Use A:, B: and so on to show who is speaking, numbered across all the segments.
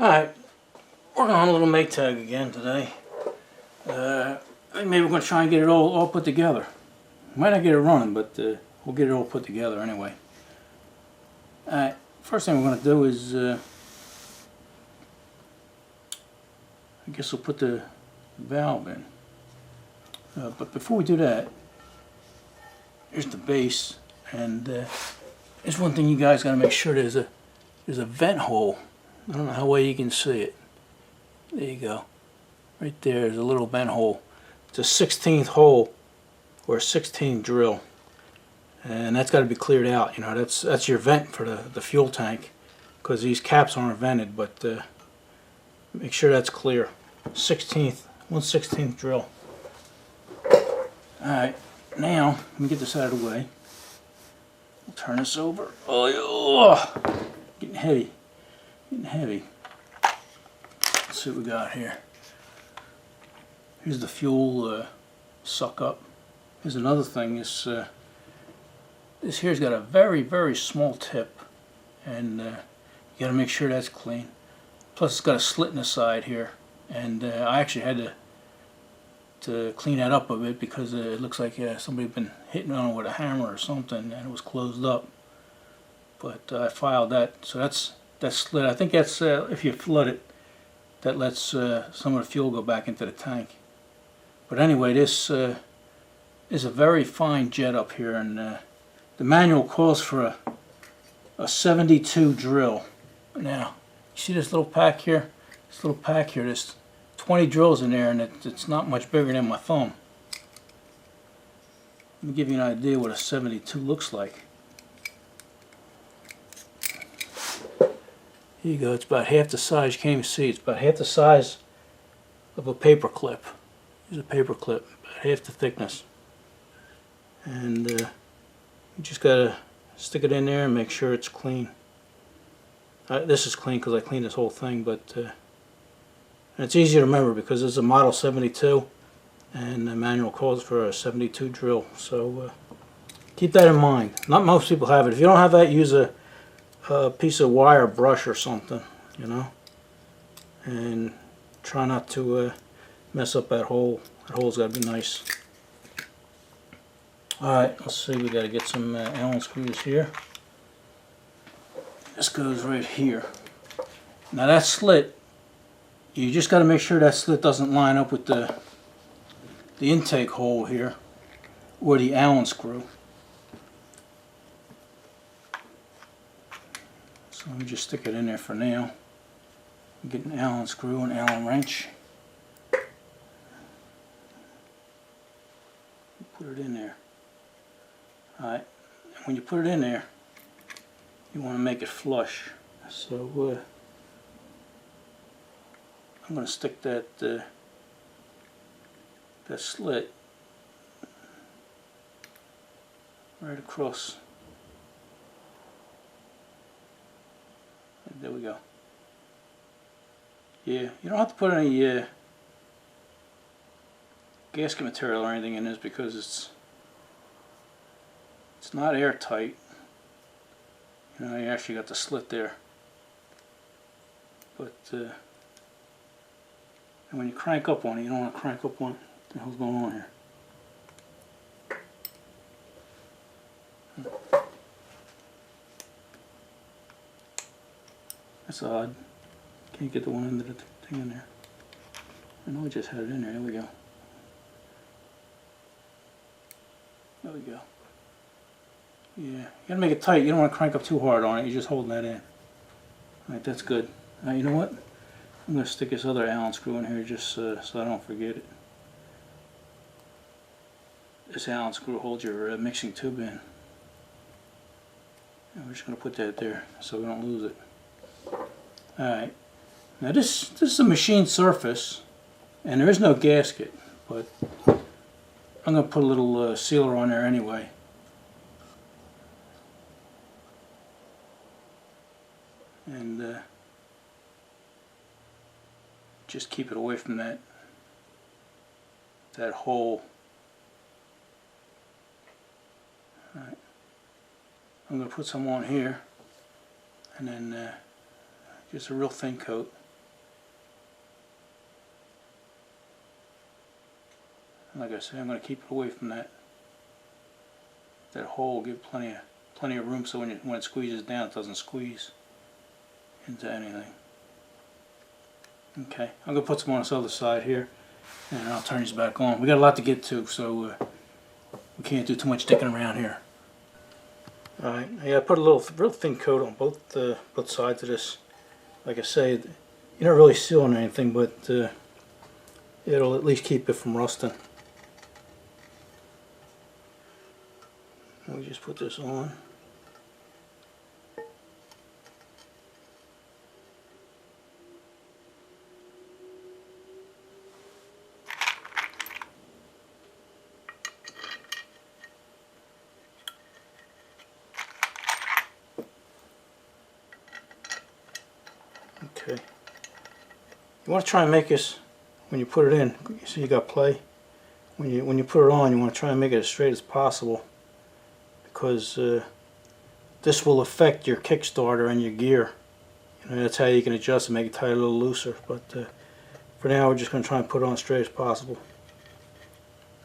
A: Alright, working on a little Maytag again today. I think maybe we're going to try and get it all put together. Might not get it running, but we'll get it all put together anyway. Alright, first thing we're going to do is, I guess we'll put the valve in. But before we do that, here's the base, and there's one thing you guys got to make sure there's a vent hole. I don't know how well you can see it. There you go. Right there's a little vent hole. It's a 16th hole or a 16th drill, and that's got to be cleared out. You know, that's your vent for the fuel tank, because these caps aren't vented. But make sure that's clear. 1/16 drill. All right, now let me get this out of the way. We'll turn this over. Oh, getting heavy. Getting heavy. Let's see what we got here. Here's the fuel suck up. Here's another thing. This here's got a very small tip, and you got to make sure that's clean. Plus, it's got a slit in the side here, and I actually had to clean that up a bit because it looks like somebody had been hitting on it with a hammer or something, and it was closed up. But I filed that, so that's slit. I think that's if you flood it, that lets some of the fuel go back into the tank. But anyway, this is a very fine jet up here, and the manual calls for a 72 drill. Now, you see this little pack here? This little pack here, there's 20 drills in there, and it's not much bigger than my thumb. Let me give you an idea what a 72 looks like. Here you go, it's about half the size. You can't even see, it's about half the size of a paper clip. Here's a paper clip, about half the thickness. And you just gotta stick it in there and make sure it's clean. This is clean because I cleaned this whole thing, but and it's easy to remember because it's a model 72 and the manual calls for a 72 drill. So keep that in mind. Not most people have it. If you don't have that, use a piece of wire brush or something, you know, and try not to mess up that hole. That hole's got to be nice. Alright, let's see, we got to get some Allen screws here. This goes right here. Now that slit, you just got to make sure that slit doesn't line up with the intake hole here or the Allen screw. So let me just stick it in there for now. Get an Allen screw and Allen wrench. Put it in there. Alright, when you put it in there, you want to make it flush. So I'm going to stick that slit right across. There we go. Yeah, you don't have to put any gasket material or anything in this because it's not airtight. You know, you actually got the slit there. But and when you crank up on it, you don't want to crank up on it. What the hell's going on here? That's odd. Can't get the one end of the thing in there. I know I just had it in there. There we go. There we go. Yeah, you gotta make it tight. You don't want to crank up too hard on it. You're just holding that in. Alright, that's good. Now you know what? I'm gonna stick this other Allen screw in here just so I don't forget it. This Allen screw holds your mixing tube in. And we're just gonna put that there so we don't lose it. Alright, now this is a machine surface and there is no gasket, but I'm going to put a little sealer on there anyway. And just keep it away from that hole. Alright, I'm going to put some on here and then just a real thin coat. Like I say, I'm going to keep it away from that hole. Give plenty of room so when it squeezes down, it doesn't squeeze into anything. Okay, I'm going to put some on this other side here, and I'll turn these back on. We got a lot to get to, so we can't do too much sticking around here. Alright, yeah, I put a real thin coat on both sides of this. Like I say, you're not really sealing anything, but it'll at least keep it from rusting. We just put this on. Okay. You want to try and make this, when you put it in, you see you got play. When you put it on, you want to try and make it as straight as possible, because this will affect your Kickstarter and your gear. You know, that's how you can adjust and make it tie a little looser. But for now, we're just going to try and put it on as straight as possible.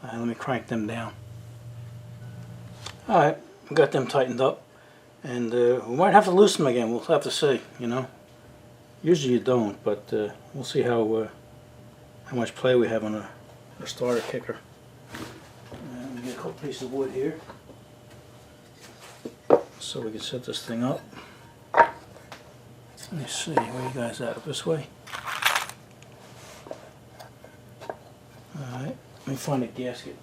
A: Let me crank them down. Alright, we got them tightened up, and we might have to loosen them again. We'll have to see, you know. Usually you don't, but we'll see how much play we have on a starter kicker. Let me get a couple pieces of wood here so we can set this thing up. Let me see, where you guys at? Up this way? Alright, let me find a gasket.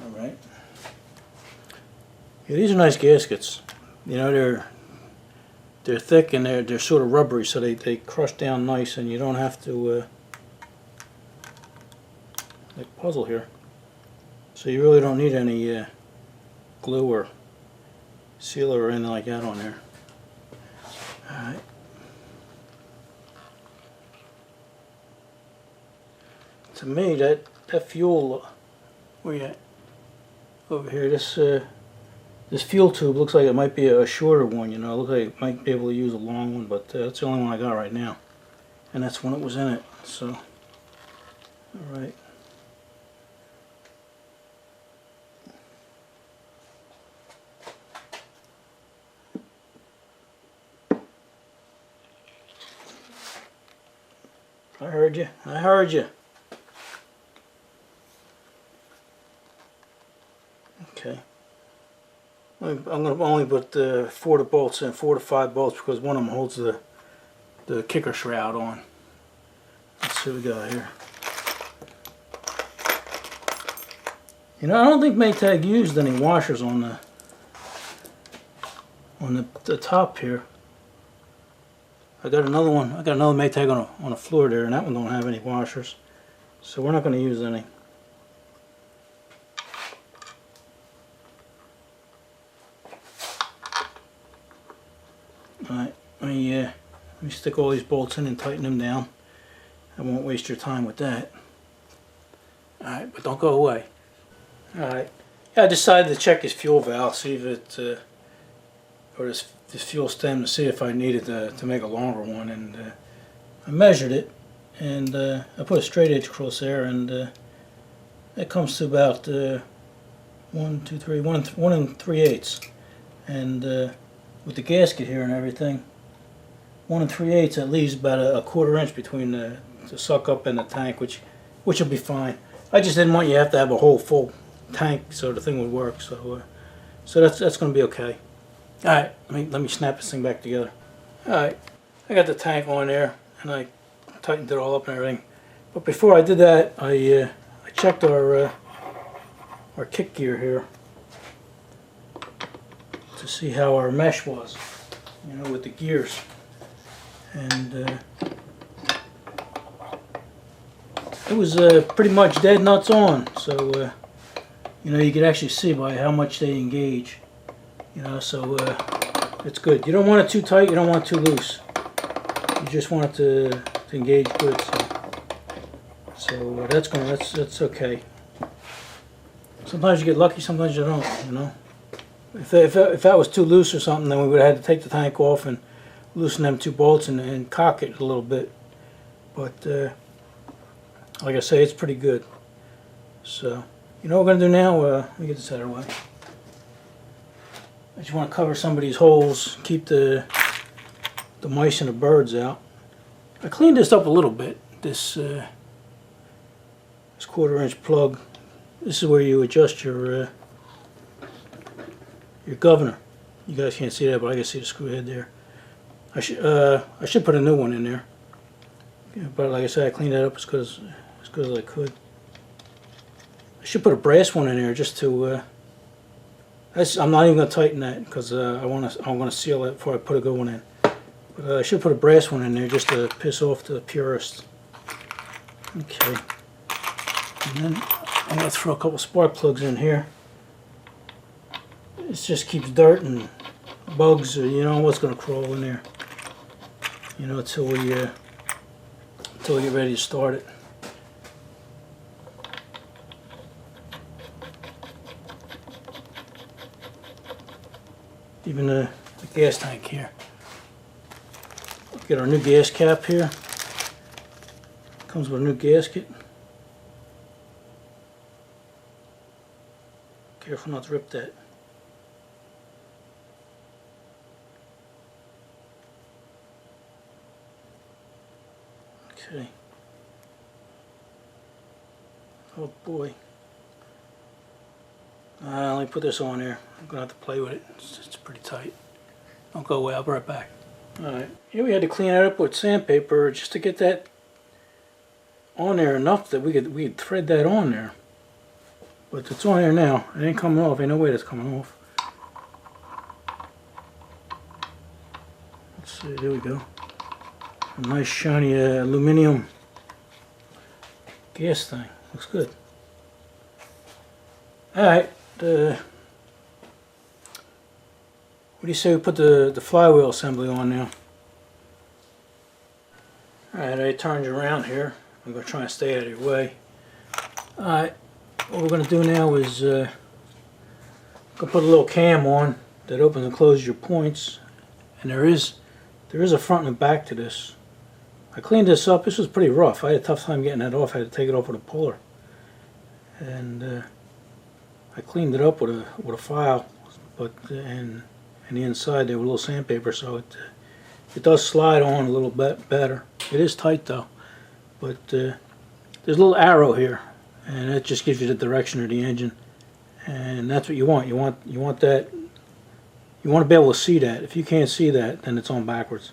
A: Alright. Yeah, these are nice gaskets. You know, they're thick and they're sort of rubbery, so they crush down nice, and you don't have to like puzzle here. So you really don't need any glue or sealer or anything like that on there. Alright. To me, that fuel, where you at? Over here, this fuel tube looks like it might be a shorter one, you know. It looks like it might be able to use a long one, but that's the only one I got right now. And that's when it was in it, so. Alright. I heard you. I heard you. Okay. I'm going to only put 4 bolts in, 4 to 5 bolts, because one of them holds the kicker shroud on. Let's see what we got here. You know, I don't think Maytag used any washers on the top here. I got another one. I got another Maytag on a floor there, and that one don't have any washers, so we're not going to use any. Alright, let me stick all these bolts in and tighten them down. I won't waste your time with that. Alright, but don't go away. Alright, yeah, I decided to check his fuel valve, see if it, or this fuel stem, to see if I needed to make a longer one, and I measured it, and I put a straight edge across there, and it comes to about 1 and 3/8, and with the gasket here and everything, 1 3/8, that leaves about a 1/4 inch between the suck up and the tank, which will be fine. I just didn't want you to have to have a whole full tank so the thing would work, so that's going to be okay. Alright, let me snap this thing back together. Alright, I got the tank on there, and I tightened it all up and everything. But before I did that, I checked our kick gear here to see how our mesh was, you know, with the gears. And it was pretty much dead nuts on, so you know, you could actually see by how much they engage. You know, so it's good. You don't want it too tight, you don't want it too loose. You just want it to engage good. So that's okay. Sometimes you get lucky, sometimes you don't. You know, if that was too loose or something, then we would have had to take the tank off and loosen them 2 bolts and cock it a little bit. But like I say, it's pretty good. So, you know what we're going to do now? Let me get this out of the way. I just want to cover some of these holes, keep the mice and the birds out. I cleaned this up a little bit. This 1/4-inch plug. This is where you adjust your governor. You guys can't see that, but I can see the screw head there. I should put a new one in there. Yeah, but like I said, I cleaned that up as good as I could. I should put a brass one in there just to. I'm not even going to tighten that because I'm going to seal it before I put a good one in. But I should put a brass one in there just to piss off the purists. Okay. And then I'm going to throw a couple spark plugs in here. It just keeps dirt and bugs, or you know what's going to crawl in there. You know, until we get ready to start it. Even the gas tank here. Get our new gas cap here. Comes with a new gasket. Careful not to rip that. Okay. Oh boy. Let me put this on there. I'm going to have to play with it. It's pretty tight. Don't go away. I'll be right back. Alright. Here we had to clean it up with sandpaper just to get that on there enough that we could thread that on there. But it's on there now. It ain't coming off. Ain't no way that's coming off. Let's see. There we go. A nice shiny aluminum gas thing. Looks good. Alright. What do you say we put the flywheel assembly on now? Alright, I turned you around here. I'm going to try and stay out of your way. Alright, what we're going to do now is going to put a little cam on that opens and closes your points. And there is a front and back to this. I cleaned this up. This was pretty rough. I had a tough time getting that off. I had to take it off with a puller. And I cleaned it up with a file, but and the inside there with a little sandpaper, so it does slide on a little bit better. It is tight though, but there's a little arrow here, and it just gives you the direction of the engine, and that's what you want. You want that. You want to be able to see that. If you can't see that, then it's on backwards.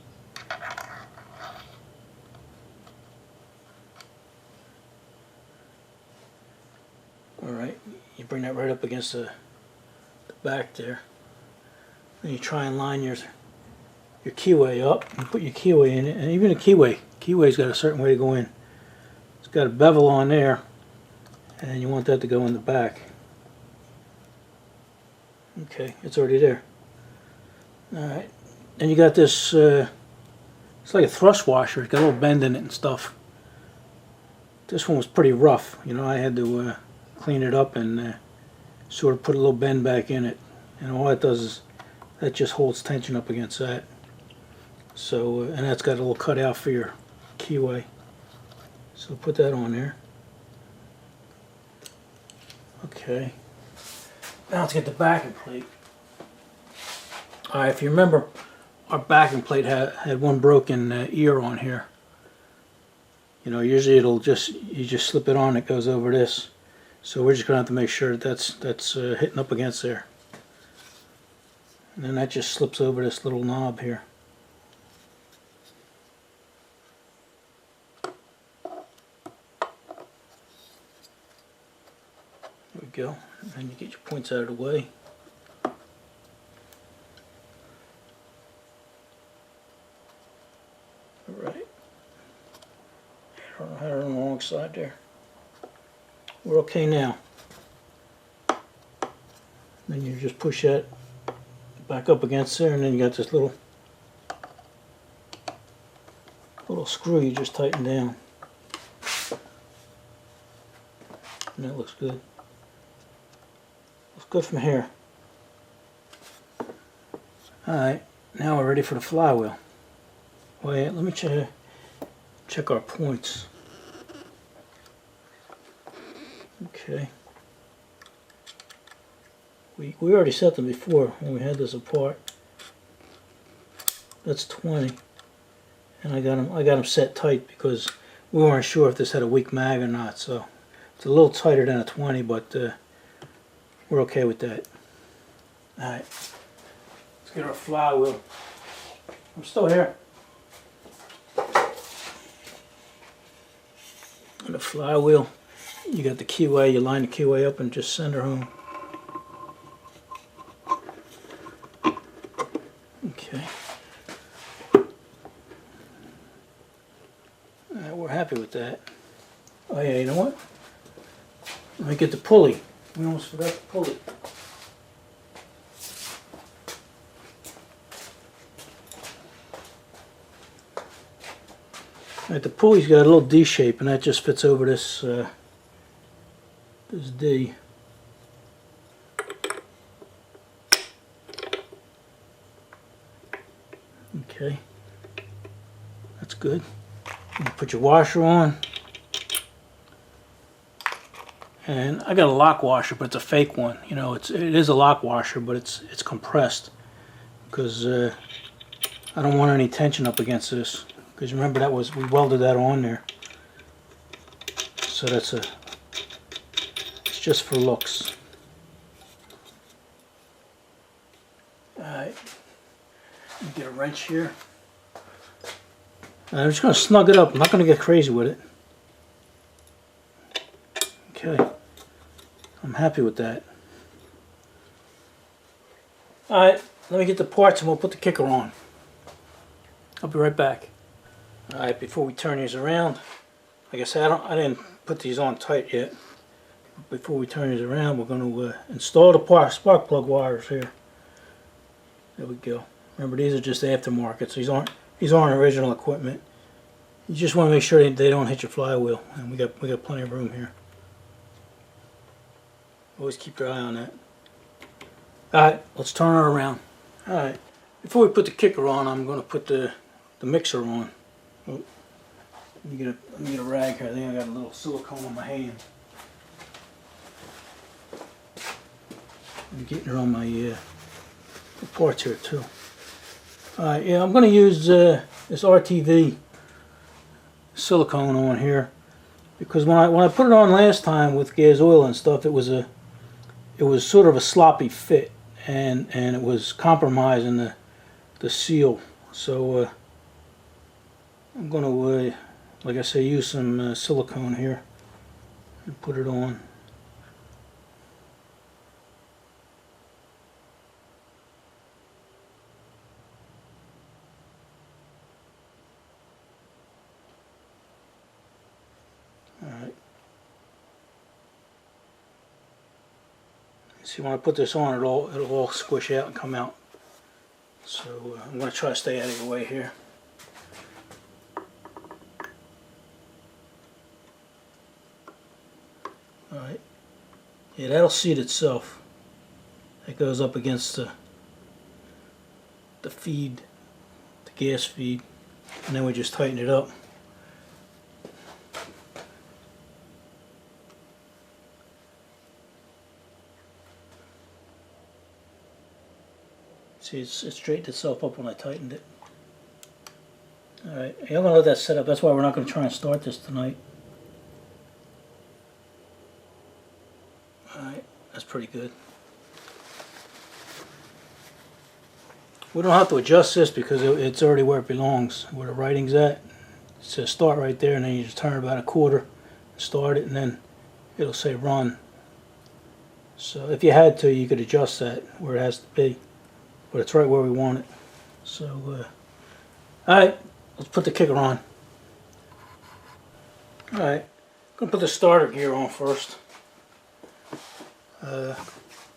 A: Alright, you bring that right up against the back there. Then you try and line your keyway up and put your keyway in it. And even a keyway's got a certain way to go in. It's got a bevel on there, and you want that to go in the back. Okay, it's already there. Alright, then you got this, it's like a thrust washer. It's got a little bend in it and stuff. This one was pretty rough. You know, I had to clean it up and sort of put a little bend back in it, and all that does is that just holds tension up against that. So and that's got a little cutout for your keyway, so put that on there. Okay, now let's get the backing plate. Alright, if you remember, our backing plate had one broken ear on here. You know, usually you just slip it on, it goes over this. So we're just going to have to make sure that that's hitting up against there. And then that just slips over this little knob here. There we go. And then you get your points out of the way. Alright. I had it on the wrong side there. We're okay now. Then you just push that back up against there, and then you got this little screw you just tighten down. And that looks good. Looks good from here. Alright, now we're ready for the flywheel. Wait, let me check our points. Okay. We already set them before when we had this apart. That's 20, and I got them set tight because we weren't sure if this had a weak mag or not. So it's a little tighter than a 20, but we're okay with that. All right, let's get our flywheel. I'm still here. And the flywheel, you got the keyway. You line the keyway up and just send her home. Okay. Alright, we're happy with that. Oh yeah, you know what? Let me get the pulley. We almost forgot the pulley. Alright, the pulley's got a little D shape, and that just fits over this this D. Okay, that's good. You put your washer on, and I got a lock washer, but it's a fake one. You know, it is a lock washer, but it's compressed because I don't want any tension up against this. Because remember, we welded that on there, so it's just for looks. All right. Get a wrench here. I'm just going to snug it up. I'm not going to get crazy with it. Okay. I'm happy with that. Alright, let me get the parts and we'll put the kicker on. I'll be right back. Alright, before we turn these around, like I said, I didn't put these on tight yet. Before we turn these around, we're going to install the spark plug wires here. There we go. Remember, these are just aftermarket, so these aren't original equipment. You just want to make sure they don't hit your flywheel, and we got plenty of room here. Always keep your eye on that. All right, let's turn her around. All right, before we put the kicker on, I'm going to put the mixer on. Oh, let me get a rag here. I think I got a little silicone on my hand. I'm getting her on my parts here too. Alright, yeah, I'm going to use this RTV silicone on here because when I put it on last time with gas oil and stuff, it was sort of a sloppy fit, and it was compromising the seal. So I'm going to, like I say, use some silicone here and put it on. Alright. See, when I put this on, it'll all squish out and come out. So I'm going to try to stay out of your way here. Alright. Yeah, that'll seat itself. That goes up against the feed, the gas feed, and then we just tighten it up. See, it straightened itself up when I tightened it. Alright, I'm going to let that set up. That's why we're not going to try and start this tonight. Alright, that's pretty good. We don't have to adjust this because it's already where it belongs, where the writing's at. It says start right there, and then you just turn about a quarter, start it, and then it'll say run. So if you had to, you could adjust that where it has to be. But it's right where we want it. So, alright, let's put the kicker on. Alright, I'm going to put the starter gear on first.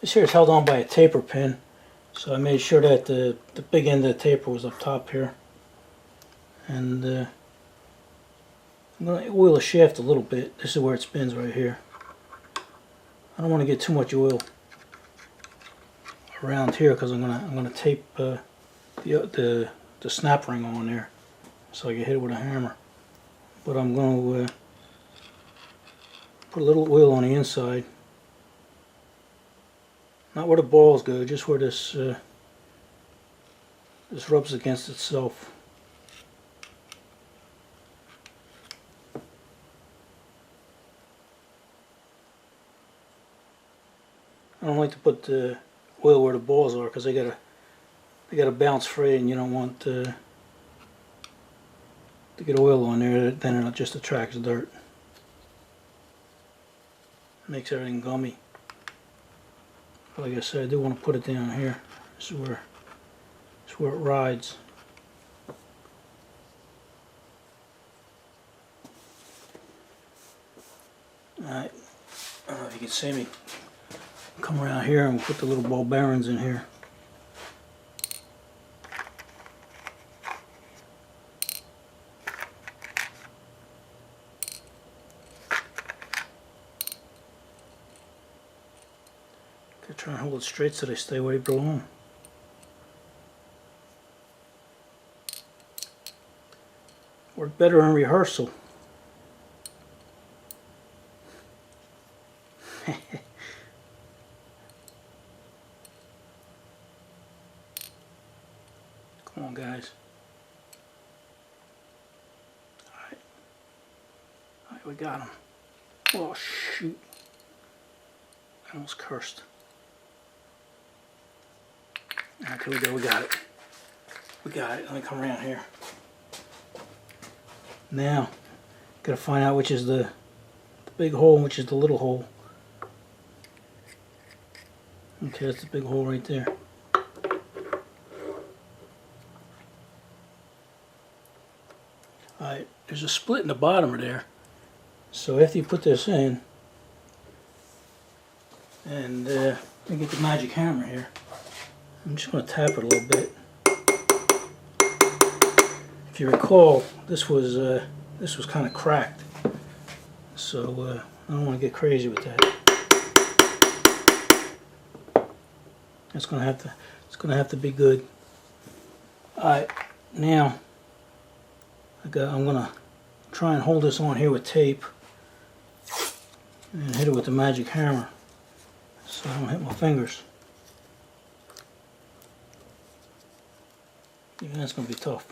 A: This here is held on by a taper pin. So I made sure that the big end of the taper was up top here. And I'm going to oil the shaft a little bit. This is where it spins right here. I don't want to get too much oil around here because I'm gonna tape the snap ring on there so I can hit it with a hammer. But I'm going to put a little oil on the inside. Not where the balls go, just where this this rubs against itself. I don't like to put the oil where the balls are because they gotta bounce free, and you don't want to get oil on there. Then it just attracts dirt. Makes everything gummy. But like I said, I do want to put it down here. This is where it rides. Alright, I don't know if you can see me. Come around here and put the little ball bearings in here. Try and hold it straight so they stay where they belong. Work better in rehearsal. Come on, guys. Alright, we got them. Oh, shoot. I almost cursed. Alright, here we go, we got it. We got it. Let me come around here. Now, gotta find out which is the big hole and which is the little hole. Okay, that's the big hole right there. Alright, there's a split in the bottom of there. So after you put this in, and let me get the magic hammer here. I'm just going to tap it a little bit. If you recall, this was kind of cracked, so I don't want to get crazy with that. It's going to have to be good. All right, now I'm going to try and hold this on here with tape and hit it with the magic hammer so I don't hit my fingers. Yeah, that's going to be tough.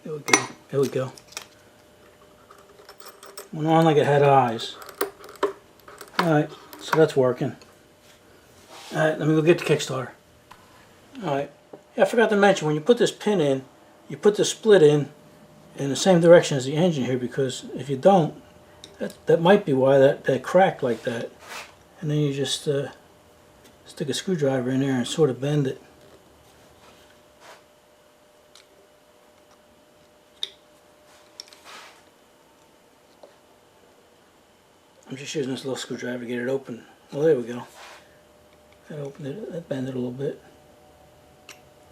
A: There we go. There we go. Went on like it had eyes. Alright, so that's working. Alright, let me go get the Kickstarter. Alright. Yeah, I forgot to mention, when you put this pin in, you put the split in the same direction as the engine here, because if you don't, that might be why that cracked like that. And then you just stick a screwdriver in there and sort of bend it. I'm just using this little screwdriver to get it open. Well, there we go. That opened it. That bent it a little bit.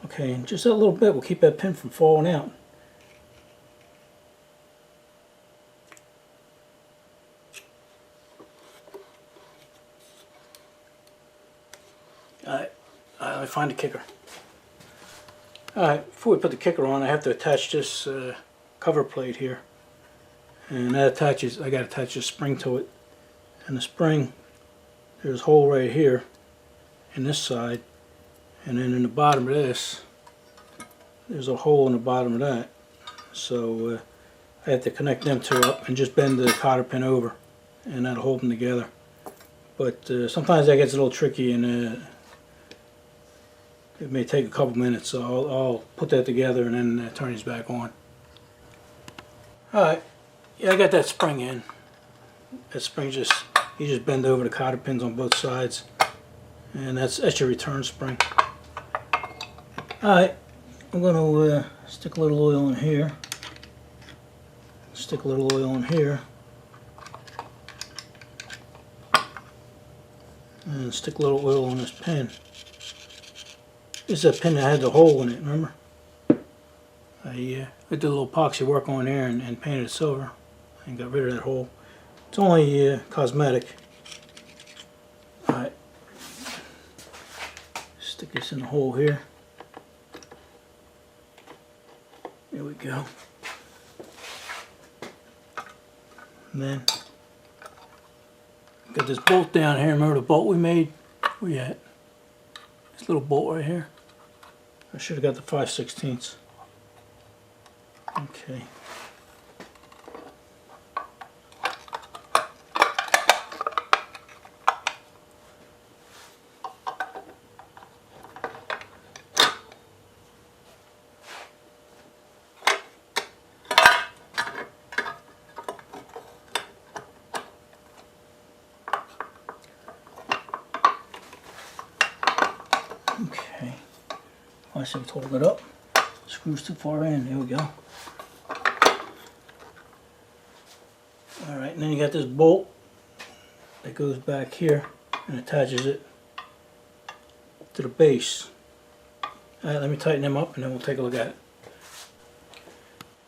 A: Okay, and just that little bit will keep that pin from falling out. Alright, let me find the kicker. Alright, before we put the kicker on, I have to attach this cover plate here. And that attaches, I got to attach this spring to it. And the spring, there's a hole right here in this side. And then in the bottom of this, there's a hole in the bottom of that. So I have to connect them two up and just bend the cotter pin over. And that'll hold them together. But sometimes that gets a little tricky, and it may take a couple minutes, so I'll put that together and then turn these back on. Alright, yeah, I got that spring in. That spring you just bend over the cotter pins on both sides, and that's your return spring. Alright, I'm going to stick a little oil in here, stick a little oil in here, and stick a little oil on this pin. This is a pin that had the hole in it, remember? I did a little epoxy work on there and painted it silver and got rid of that hole. It's only cosmetic. Alright, stick this in the hole here. There we go. And then got this bolt down here. Remember the bolt we made? Where you at? This little bolt right here. I should have got the 5/16. Okay. Okay. I should hold it up. Screws too far in. There we go. Alright, and then you got this bolt that goes back here and attaches it to the base. Alright, let me tighten them up and then we'll take a look at it.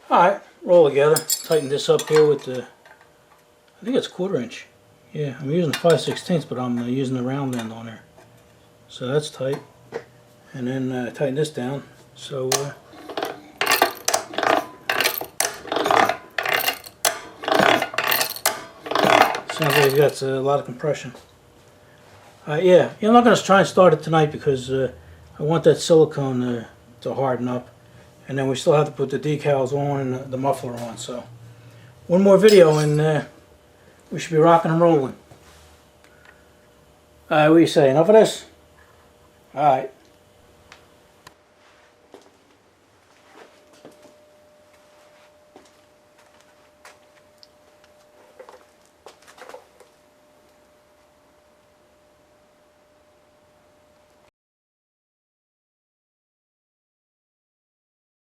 A: Alright, roll together. Tighten this up here with the, I think it's 1/4 inch. Yeah, I'm using the 5/16, but I'm using the round end on there. So that's tight. And then tighten this down. So sounds like it's got a lot of compression. Yeah, I'm not going to try and start it tonight because I want that silicone to harden up. And then we still have to put the decals on and the muffler on. So one more video and we should be rocking and rolling. Alright, what do you say? Enough of this? Alright.